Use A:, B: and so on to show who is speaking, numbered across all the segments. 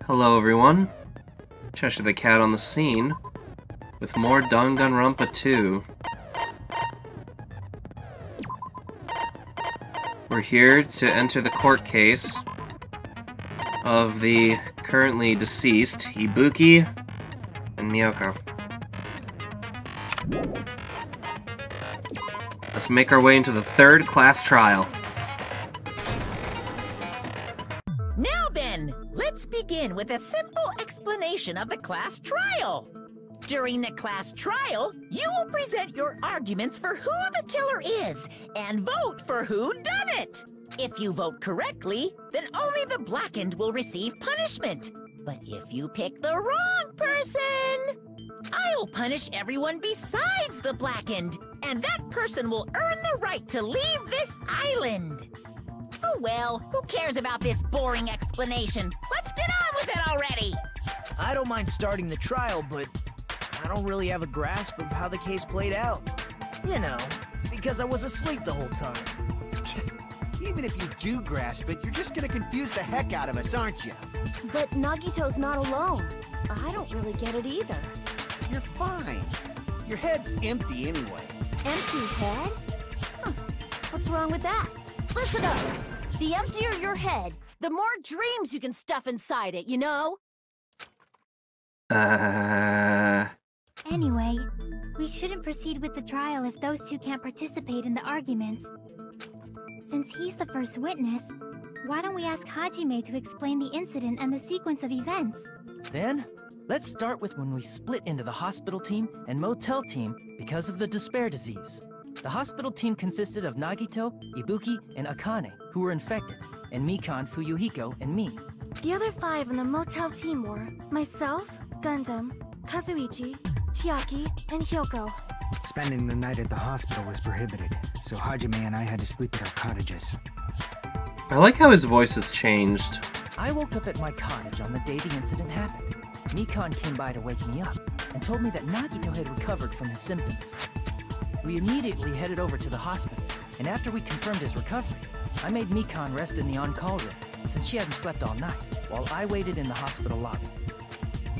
A: Hello everyone, Cheshire the Cat on the scene, with more Danganronpa 2. We're here to enter the court case of the currently deceased Ibuki and Miyoko. Let's make our way into the third class trial.
B: Now then, let's begin with a simple explanation of the class trial. During the class trial, you will present your arguments for who the killer is and vote for who done it. If you vote correctly, then only the blackened will receive punishment. But if you pick the wrong person, I'll punish everyone besides the blackened, and that person will earn the right to leave this island. Oh well, who cares about this boring explanation? Let's get on with it already!
C: I don't mind starting the trial, but I don't really have a grasp of how the case played out. You know, because I was asleep the whole time.
D: Even if you do grasp it, you're just gonna confuse the heck out of us, aren't you?
E: But Nagito's not alone. I don't really get it either.
D: You're fine. Your head's empty anyway.
E: Empty head? Huh. What's wrong with that? Listen up! The emptier your head, the more dreams you can stuff inside it, you know?
F: Anyway, we shouldn't proceed with the trial if those two can't participate in the arguments. Since he's the first witness, why don't we ask Hajime to explain the incident and the sequence of events?
G: Then, let's start with when we split into the hospital team and motel team because of the despair disease. The hospital team consisted of Nagito, Ibuki, and Akane, who were infected, and Mikan, Fuyuhiko, and me.
E: The other 5 in the motel team were myself, Gundam, Kazuichi, Chiaki, and Hyoko.
H: Spending the night at the hospital was prohibited, so Hajime and I had to sleep at our cottages.
A: I like how his voice has changed.
G: I woke up at my cottage on the day the incident happened. Mikan came by to wake me up, and told me that Nagito had recovered from his symptoms. We immediately headed over to the hospital, and after we confirmed his recovery, I made Mikan rest in the on-call room, since she hadn't slept all night, while I waited in the hospital lobby.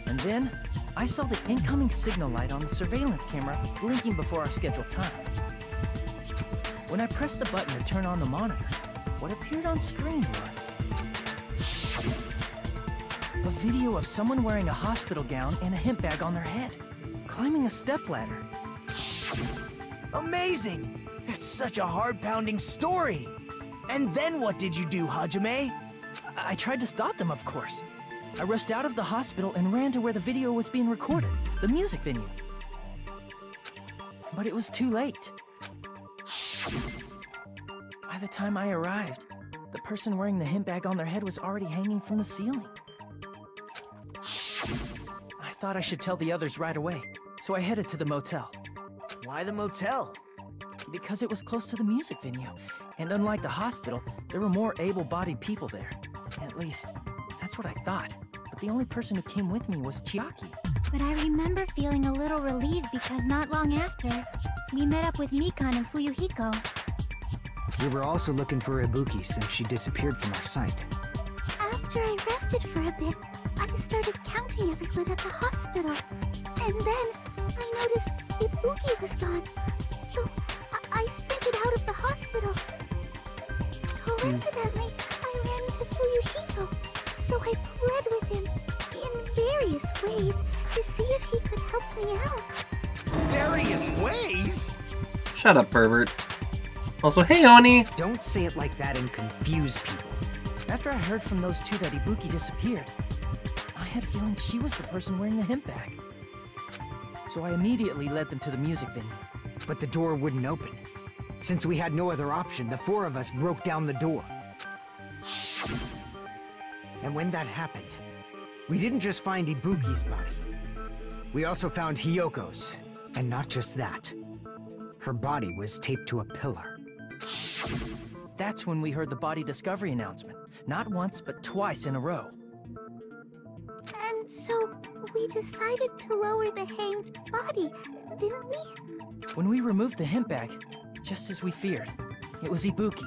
G: And then, I saw the incoming signal light on the surveillance camera blinking before our scheduled time. When I pressed the button to turn on the monitor, what appeared on screen was a video of someone wearing a hospital gown and a hemp bag on their head, climbing a stepladder.
C: Amazing! That's such a heart-pounding story! And then what did you do, Hajime?
G: I tried to stop them, of course. I rushed out of the hospital and ran to where the video was being recorded, the music venue. But it was too late. By the time I arrived, the person wearing the hemp bag on their head was already hanging from the ceiling. I thought I should tell the others right away, so I headed to the motel.
C: Why the motel?
G: Because it was close to the music venue, and unlike the hospital, there were more able-bodied people there. At least, that's what I thought. But the only person who came with me was Chiaki.
F: But I remember feeling a little relieved because not long after, we met up with Mikan and Fuyuhiko.
H: We were also looking for Ibuki since she disappeared from our sight.
E: After I rested for a bit, I started counting everyone at the hospital. And then, I noticed Ibuki was gone. So, I sprinted out of the hospital. Coincidentally, I ran into Fuyuhiko. So I pled with him in various ways to see if he could help me out.
D: Various ways?
A: Shut up, pervert. Also, hey, Oni!
H: Don't say it like that and confuse people.
G: After I heard from those two that Ibuki disappeared, I had a feeling she was the person wearing the hemp bag. So I immediately led them to the music venue.
H: But the door wouldn't open. Since we had no other option, the 4 of us broke down the door. And when that happened, we didn't just find Ibuki's body. We also found Hyoko's. And not just that. Her body was taped to a pillar.
G: That's when we heard the body discovery announcement. Not once, but twice in a row.
E: And so, we decided to lower the hanged body, didn't we?
G: When we removed the hemp bag, just as we feared, it was Ibuki.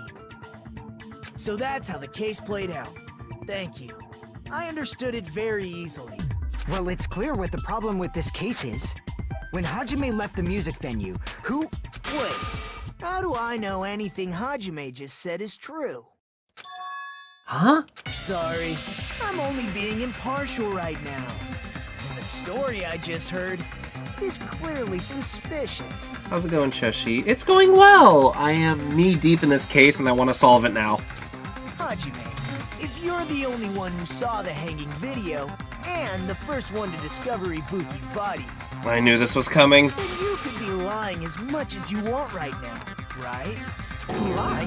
C: So that's how the case played out. Thank you. I understood it very easily.
H: Well, it's clear what the problem with this case is. When Hajime left the music venue, who...
C: Wait, how do I know anything Hajime just said is true?
G: Huh?
C: Sorry, I'm only being impartial right now. And the story I just heard is clearly suspicious.
A: How's it going, Cheshire? It's going well! I am knee-deep in this case, and I want to solve it now.
C: Hajime, if you're the only one who saw the hanging video, and the first one to discover Ibuki's body,
A: I knew this was coming.
C: then you could be lying as much as you want right now, right?
G: Lie?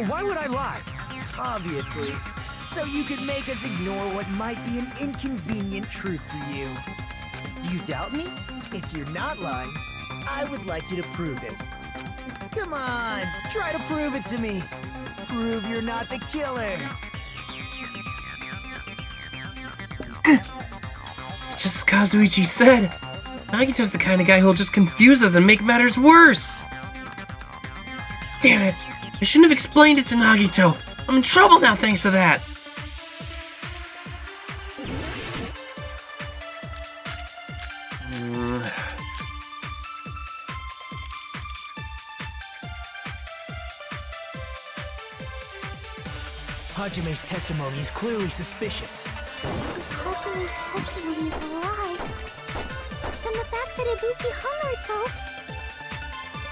G: Why would I lie?
C: Obviously. So you could make us ignore what might be an inconvenient truth for you.
G: Do you doubt me?
C: If you're not lying, I would like you to prove it. Come on, try to prove it to me. Prove you're not the killer.
A: Just as Kazuichi said, Nagito's the kind of guy who'll just confuse us and make matters worse. Damn it! I shouldn't have explained it to Nagito. I'm in trouble now thanks to that.
C: Hajime's testimony is clearly suspicious.
E: Hajime's testimony is a lie. Then the fact that Ibuki hung herself...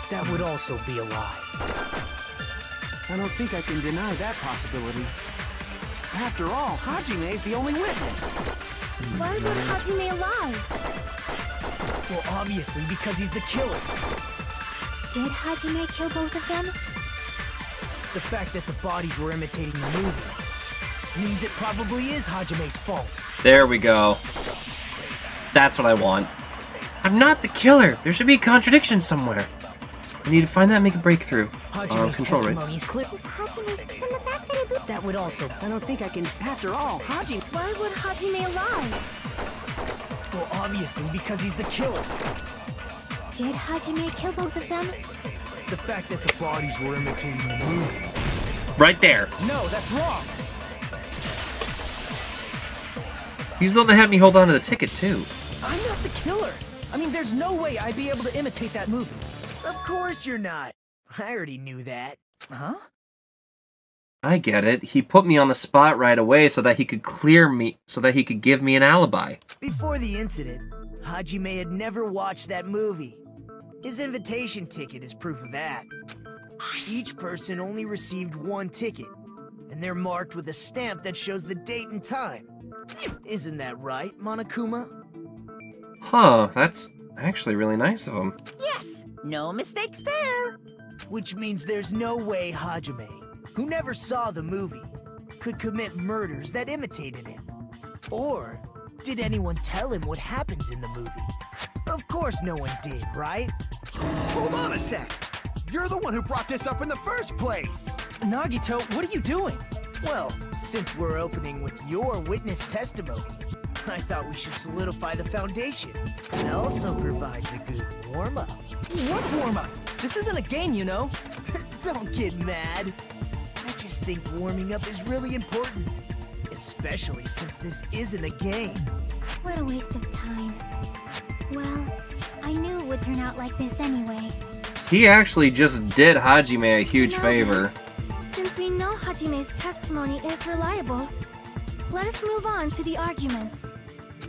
C: That would also be a lie.
D: I don't think I can deny that possibility. After all, Hajime is the only witness.
F: Why would Hajime lie?
C: Well, obviously, because he's the killer.
F: Did Hajime kill both of them?
C: The fact that the bodies were imitating the movie means it probably is Hajime's fault.
A: There we go. That's what I want. I'm not the killer. There should be a contradiction somewhere. I need to find that and make a breakthrough.
C: Hajime's
A: Control, right?
C: testimony is clear.
E: Hajime's... Then the fact that Ibuki...
C: That would also...
D: I don't think I can... After all, Hajime...
F: Why would Hajime lie?
C: Well, obviously, because he's the killer.
F: Did Hajime kill both of them?
C: The fact that the bodies were imitating the movie.
A: Right there.
C: No, that's wrong.
A: He's the one that had me hold on to the ticket, too.
G: I'm not the killer. I mean, there's no way I'd be able to imitate that movie.
C: Of course you're not. I already knew that.
G: Huh?
A: I get it. He put me on the spot right away so that he could clear me, so that he could give me an alibi.
C: Before the incident, Hajime had never watched that movie. His invitation ticket is proof of that. Each person only received one ticket, and they're marked with a stamp that shows the date and time. Isn't that right, Monokuma?
A: Huh, that's actually really nice of him.
B: Yes, no mistakes there.
C: Which means there's no way Hajime, who never saw the movie, could commit murders that imitated it. Or did anyone tell him what happens in the movie? Of course no one did, right?
D: Hold on a sec! You're the one who brought this up in the first place!
G: Nagito, what are you doing?
C: Well, since we're opening with your witness testimony, I thought we should solidify the foundation. It also provides a good warm-up.
G: What warm-up? This isn't a game, you know.
C: Don't get mad. I just think warming up is really important. Especially since this isn't a game.
F: What a waste of time. Well, I knew it would turn out like this anyway.
A: He actually just did Hajime a huge favor.
F: Since we know Hajime's testimony is reliable, let us move on to the arguments.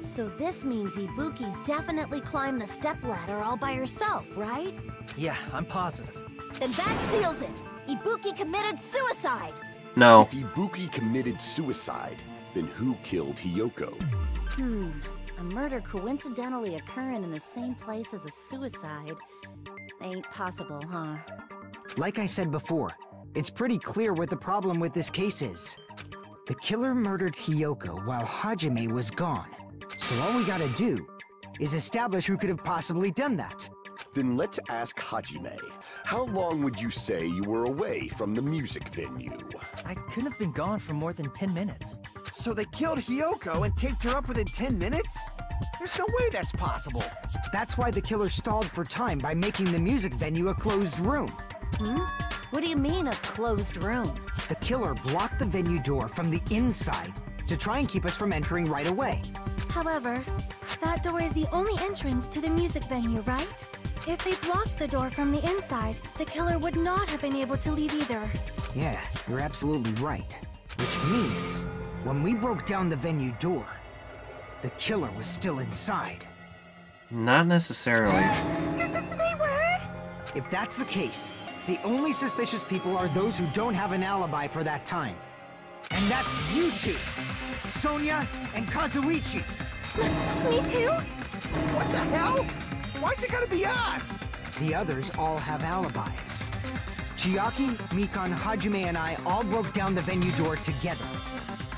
E: So this means Ibuki definitely climbed the stepladder all by herself, right?
G: Yeah, I'm positive.
E: Then that seals it! Ibuki committed suicide!
A: No.
I: If Ibuki committed suicide, then who killed Hiyoko?
E: A murder coincidentally occurring in the same place as a suicide. Ain't possible, huh?
H: Like I said before, it's pretty clear what the problem with this case is. The killer murdered Hiyoko while Hajime was gone. So all we gotta do is establish who could have possibly done that.
I: Then let's ask Hajime. How long would you say you were away from the music venue?
G: I couldn't have been gone for more than 10 minutes.
D: So they killed Hiyoko and taped her up within 10 minutes? There's no way that's possible.
H: That's why the killer stalled for time by making the music venue a closed room.
E: What do you mean, a closed room?
H: The killer blocked the venue door from the inside to try and keep us from entering right away.
J: However, that door is the only entrance to the music venue, right? If they blocked the door from the inside, the killer would not have been able to leave either.
H: Yeah, you're absolutely right. Which means, when we broke down the venue door, the killer was still inside.
A: Not necessarily.
E: They were?
H: If that's the case, the only suspicious people are those who don't have an alibi for that time. And that's you two, Sonia and Kazuichi.
E: Me too?
C: What the hell? Why's it gotta be us?
H: The others all have alibis. Chiaki, Mikan, Hajime, and I all broke down the venue door together.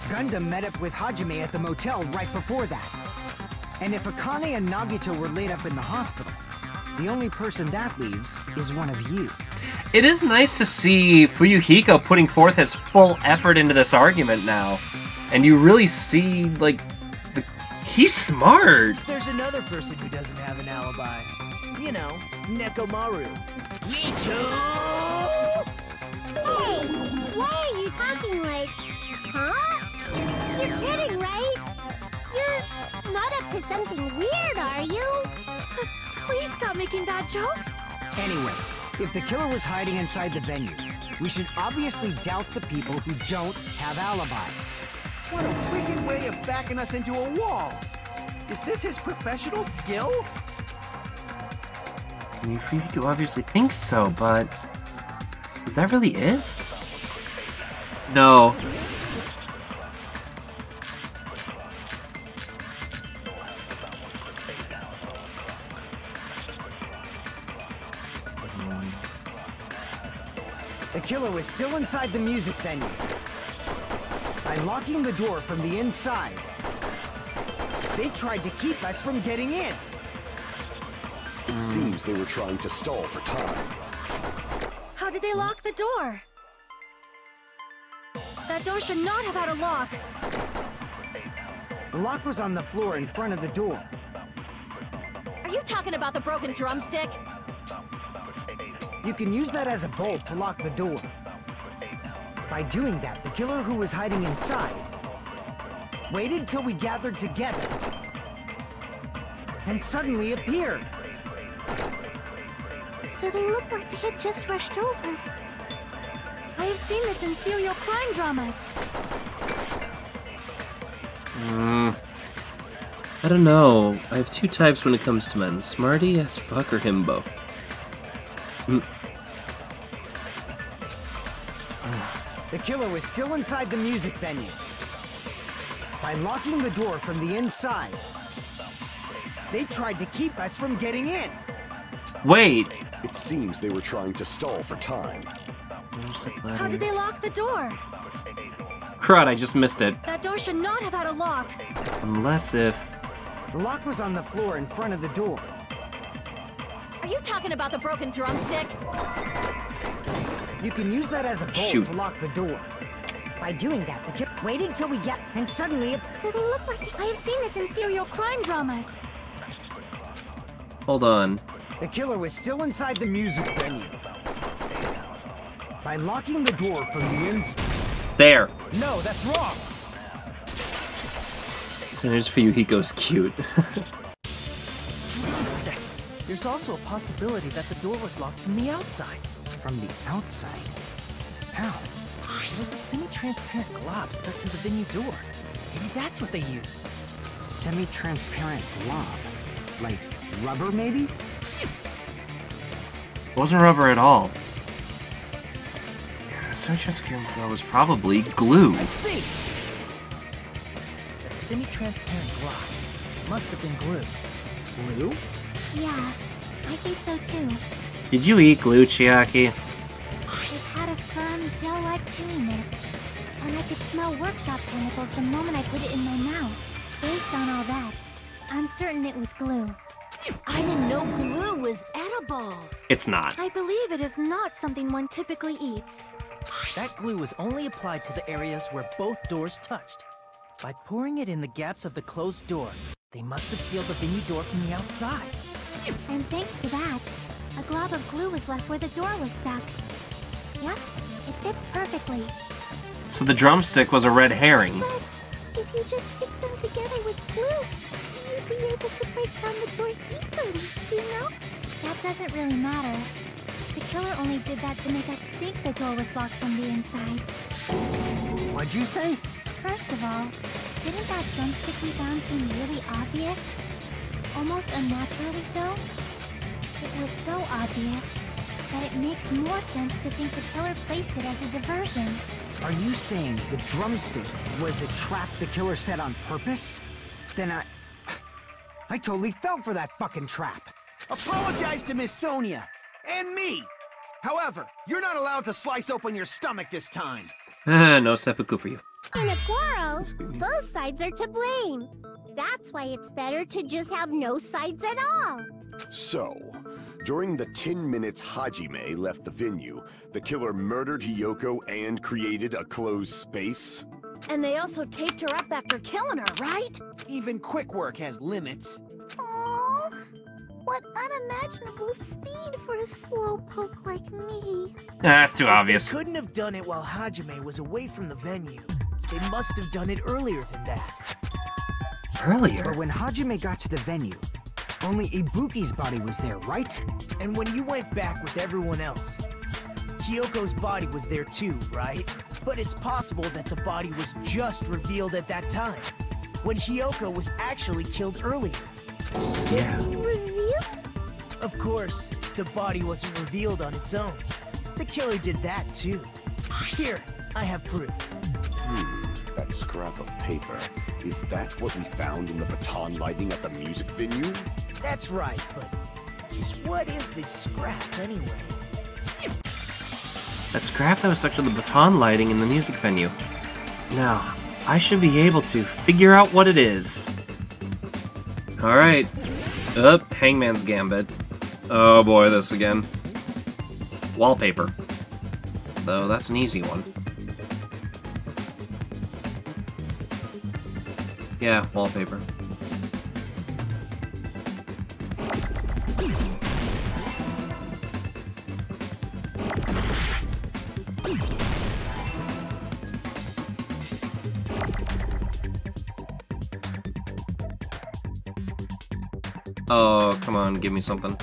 H: Gundam met up with Hajime at the motel right before that. And if Akane and Nagito were laid up in the hospital, the only person that leaves is one of you.
A: It is nice to see Fuyuhiko putting forth his full effort into this argument now. And you really see, like, he's smart.
C: There's another person who doesn't have an alibi. You know, Nekomaru. Me too!
E: Hey, why are you talking like... Huh? You're kidding, right? You're not up to something weird, are you?
J: Please stop making bad jokes.
H: Anyway, if the killer was hiding inside the venue, we should obviously doubt the people who don't have alibis.
C: What a wicked way of backing us into a wall! Is this his professional skill?
A: I mean, Fuyuhiko obviously thinks so, but... is that really it? No.
H: The killer was still inside the music venue. By locking the door from the inside, they tried to keep us from getting in.
I: It seems they were trying to stall for time.
J: How did they lock the door? That door should not have had a lock.
H: The lock was on the floor in front of the door.
J: Are you talking about the broken drumstick?
H: You can use that as a bolt to lock the door. By doing that, the killer who was hiding inside waited till we gathered together and suddenly appeared.
E: So they look like they had just rushed over.
J: I have seen this in serial crime dramas.
A: I don't know. I have two types when it comes to men. Smarty as fuck or himbo.
H: The killer was still inside the music venue. By locking the door from the inside, they tried to keep us from getting in.
A: Wait!
I: It seems they were trying to stall for time.
J: How did they lock the door?
A: Crud, I just missed it.
J: That door should not have had a lock.
A: Unless if...
H: The lock was on the floor in front of the door.
J: Are you talking about the broken drumstick?
H: You can use that as a bolt
A: Shoot.
H: to lock the door. By doing that, the killer waited till we get and suddenly...
E: So they look like...
J: I have seen this in serial crime dramas.
A: Hold on.
H: The killer was still inside the music venue. By locking the door from the inside...
A: There!
C: No, that's wrong!
A: And there's Fuyuhiko's cute.
G: Wait a sec. There's also a possibility that the door was locked from the outside.
H: From the outside? How?
G: There was a semi-transparent glob stuck to the venue door. Maybe that's what they used.
H: Semi-transparent glob? Like rubber, maybe?
A: It wasn't rubber at all. Semi-transparent glob was probably glue.
G: I see! That semi-transparent glob must have been glue.
H: Glue?
F: Yeah, I think so too.
A: Did you eat glue, Chiaki?
F: It had a firm, gel-like chewiness, and I could smell workshop chemicals the moment I put it in my mouth. Based on all that, I'm certain it was glue.
B: I didn't know glue was edible.
A: It's not.
J: I believe it is not something one typically eats.
G: That glue was only applied to the areas where both doors touched. By pouring it in the gaps of the closed door, they must have sealed the venue door from the outside.
F: And thanks to that, a glob of glue was left where the door was stuck. Yep, it fits perfectly.
A: So the drumstick was a red herring.
E: If you just stick them together with glue, you'd be able to break down the door easily, you know?
F: That doesn't really matter. The killer only did that to make us think the door was locked from the inside.
H: What'd you say?
F: First of all, didn't that drumstick we found seem really obvious? Almost unnaturally so? It was so obvious that it makes more sense to think the killer placed it as a diversion.
H: Are you saying the drumstick was a trap the killer set on purpose? Then I totally fell for that fucking trap.
D: Apologize to Miss Sonia. And me. However, you're not allowed to slice open your stomach this time.
A: No seppuku for you.
E: In a quarrel, both sides are to blame. That's why it's better to just have no sides at all.
I: So, during the 10 minutes Hajime left the venue, the killer murdered Hiyoko and created a closed space?
J: And they also taped her up after killing her, right?
D: Even quick work has limits.
E: Oh, what unimaginable speed for a slowpoke like me.
A: That's too obvious.
C: They couldn't have done it while Hajime was away from the venue. They must have done it earlier than that.
A: Earlier?
H: But when Hajime got to the venue, only Ibuki's body was there, right?
C: And when you went back with everyone else, Hiyoko's body was there too, right? But it's possible that the body was just revealed at that time, when Hiyoko was actually killed earlier.
A: Yeah.
E: Revealed?
C: Of course, the body wasn't revealed on its own. The killer did that too. Here, I have proof.
I: That scrap of paper. Is that what we found in the baton lighting at the music venue?
C: That's right, but just what is this scrap anyway?
A: That scrap that was stuck to the baton lighting in the music venue. Now, I should be able to figure out what it is. Alright. Hangman's Gambit. Oh boy, this again. Wallpaper. Though, that's an easy one. Yeah, wallpaper. Oh, come on, give me something.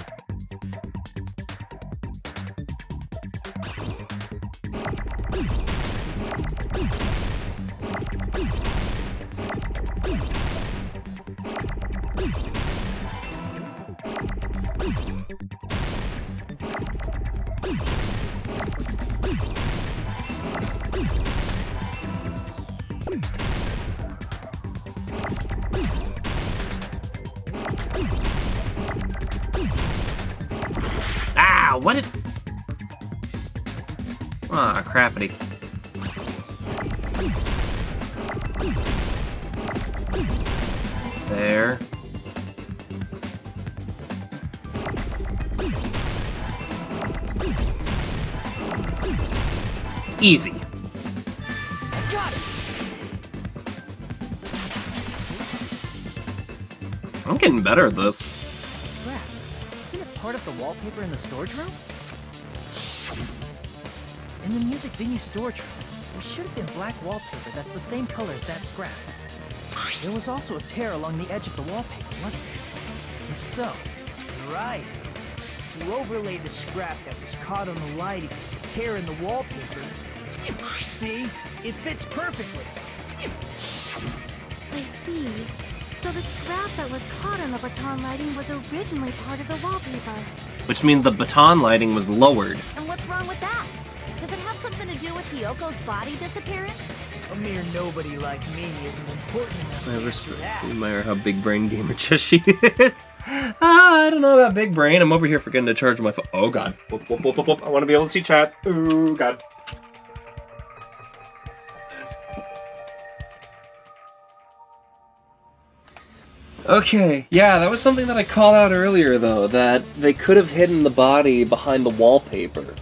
A: What did... Ah, crappity. There. Easy.
C: I got it.
A: I'm getting better at this.
G: Scrap. Isn't it part of the wallpaper in the storage room? In the music venue storage room, there should have been black wallpaper that's the same color as that scrap. There was also a tear along the edge of the wallpaper, wasn't there? If so...
C: Right. You overlay the scrap that was caught on the lighting with the tear in the wallpaper. See? It fits perfectly.
J: I see. So the scrap that was caught on the baton lighting was originally part of the wallpaper.
A: Which means the baton lighting was lowered.
J: And what's wrong with that? Does it have something to do with Hiyoko's body disappearance?
C: A mere nobody like me isn't important enough to answer that.
A: I admire how big brain gamer she is. I don't know about big brain. I'm over here forgetting to charge my phone. Oh god. Whoop, whoop, whoop, whoop, whoop. I want to be able to see chat. Oh god. Okay, yeah, that was something that I called out earlier, though, that they could have hidden the body behind the wallpaper.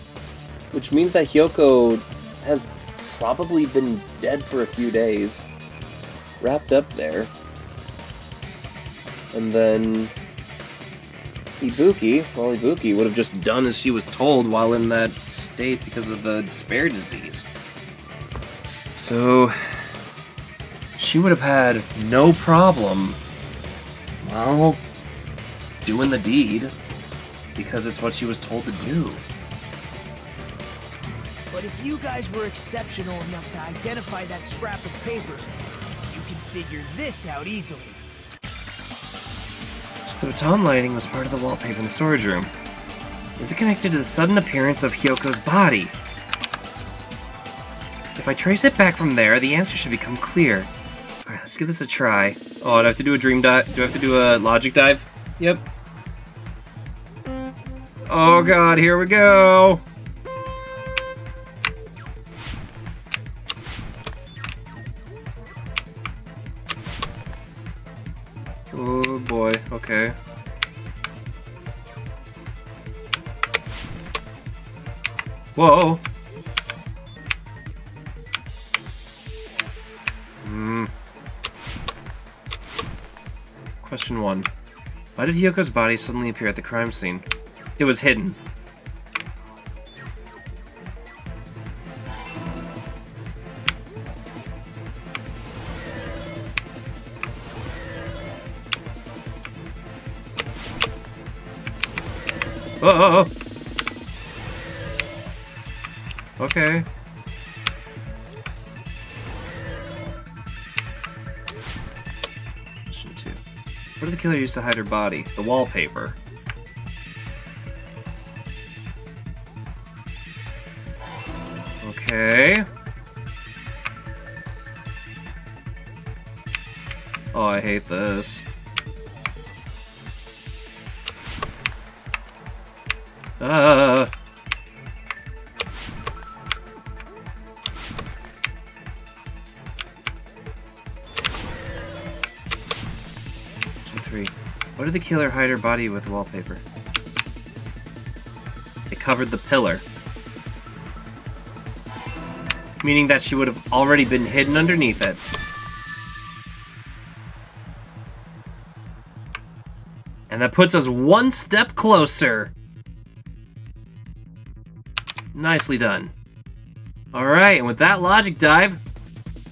A: Which means that Hiyoko has probably been dead for a few days. Wrapped up there. And then... Ibuki would have just done as she was told while in that state because of the despair disease. So... she would have had no problem, well, doing the deed, because it's what she was told to do.
C: But if you guys were exceptional enough to identify that scrap of paper, you can figure this out easily.
A: The baton lighting was part of the wallpaper in the storage room. Is it connected to the sudden appearance of Hyoko's body? If I trace it back from there, the answer should become clear. Alright, let's give this a try. Oh, do I have to do a dream dive? Do I have to do a logic dive? Yep. Oh god, here we go! Oh boy, okay. Whoa! Question 1. Why did Hyoko's body suddenly appear at the crime scene? It was hidden. Oh! Okay. Question 2. Where did the killer use to hide her body? The wallpaper. Okay. Oh, I hate this. Question 3. Why did the killer hide her body with wallpaper? It covered the pillar. Meaning that she would have already been hidden underneath it. And that puts us one step closer. Nicely done. Alright, and with that logic dive,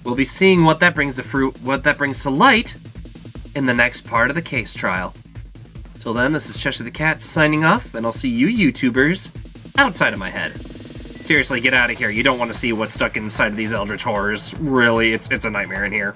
A: we'll be seeing what that brings to light in the next part of the case trial. Till then, this is Cheshire the Cat signing off, and I'll see you YouTubers outside of my head. Seriously, get out of here. You don't want to see what's stuck inside of these Eldritch horrors. Really, it's a nightmare in here.